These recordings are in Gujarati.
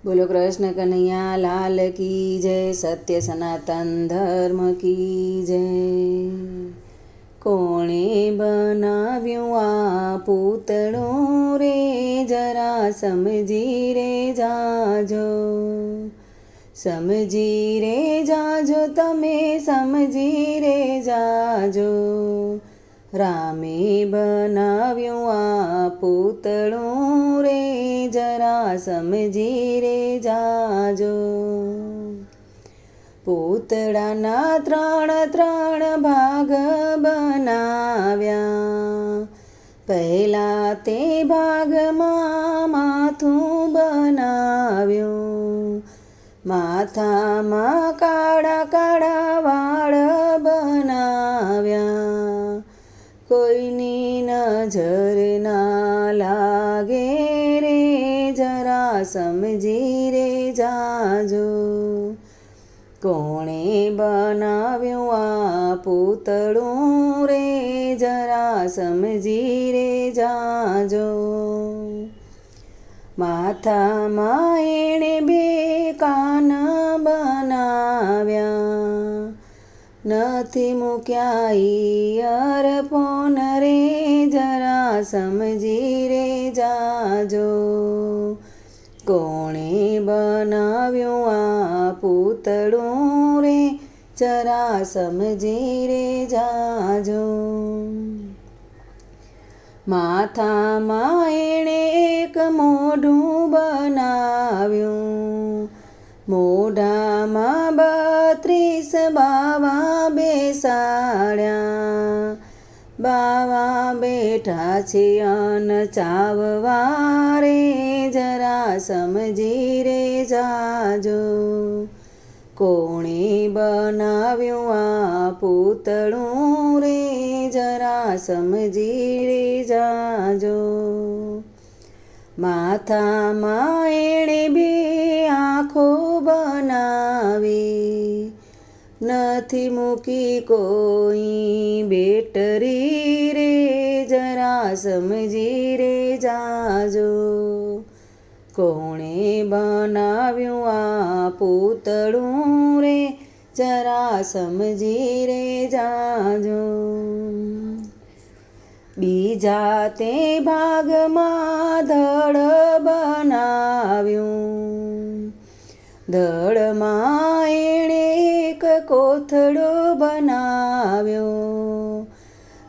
બોલો કૃષ્ણ કનૈયા લાલ કી જય, સત્ય સનાતન ધર્મ કી જય। કોણે બનાવ્યું આ પૂતળું રે, જરા સમજી રે જાજો, સમજી રે જાજો, તમે સમજી રે જાજો। રામે બનાવ્યું આ પૂતળું રે, જરા સમજી રે જાજો। પૂતળાના ત્રણ ભાગ બનાવ્યા, પહેલા તે ભાગમાં માથું બનાવ્યું, માથામાં કાળા કાળા વાળ બનાવ્યા, કોઈની નજર ના લાગે રે, જરા સમજી રે જાજો। કોણે બનાવ્યું આ પૂતળું રે, જરા સમજી રે જાજો। માથામાં એણે બે કાન બનાવ્યા, નથી મૂક્યા ઈયરફોન રે, જરા સમજી રે જાજો। કોણે બનાવ્યું આ પૂતળું રે, જરા સમજી રે જાજો। માથામાં એણે એક મોઢું બનાવ્યું, મોઢામાં 32 બાવા બેસાડ્યા, બાવા બેઠા છે અન ચાવવા રે, જરા સમજી રે જાજો। કોણે બનાવ્યું આ પૂતળું રે, જરા સમજી રે જાજો। માથામાં એણે બે આંખો બનાવી, નથી મૂકી કોઈ બેટરી રે, જરા સમજી રે જાજો। કોણે બનાવ્યું આ પૂતળું રે, જરા સમજી રે જાજો। બીજા તે ભાગમાં ધડ બનાવ્યું, ધડમાં એણે એક કોથળો બનાવ્યો,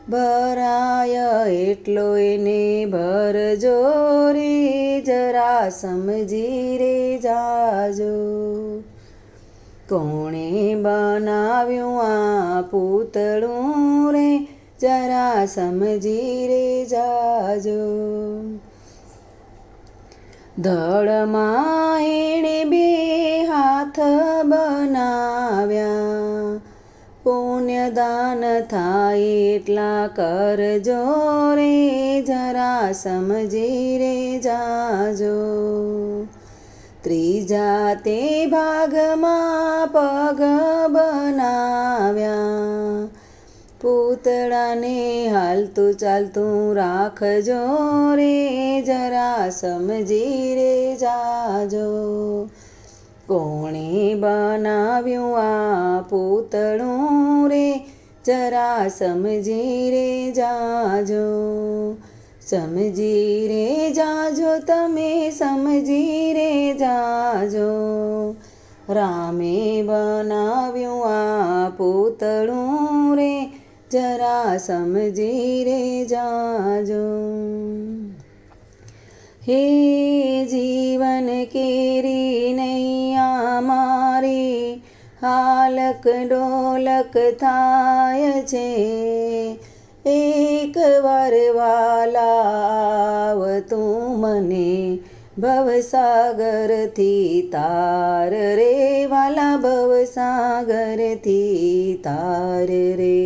ભરાય એટલો એને ભરજો રે, જરા સમજી રે જાજો। કોણે બનાવ્યું આ પૂતળું રે, જરા સમજી રે જાજો। ધડમાં એણે બે હાથ બનાવ્યા, પુણ્યદાન થાય એટલા કરજો રે, જરા સમજી રે જાજો। ત્રીજા તે ભાગમાં પગ બનાવ્યા, પૂતળાને હાલતું ચાલતું રાખજો રે, જરા સમજી રે જાજો। કોણે બનાવ્યું આ પૂતળું રે, જરા સમજી રે જાજો। સમજી રે જાજો, તમે સમજી રે જાજો। રામે બનાવ્યું આ પૂતળું રે, જરા સમજી રે જાજો। હે જીવન કેરી નૈયા મારી, હાલક ડોલક થાય છે, એક વાર વાલા આવ તું મને, ભવસાગરથી તાર રે, વાલા ભવસાગરથી તાર રે।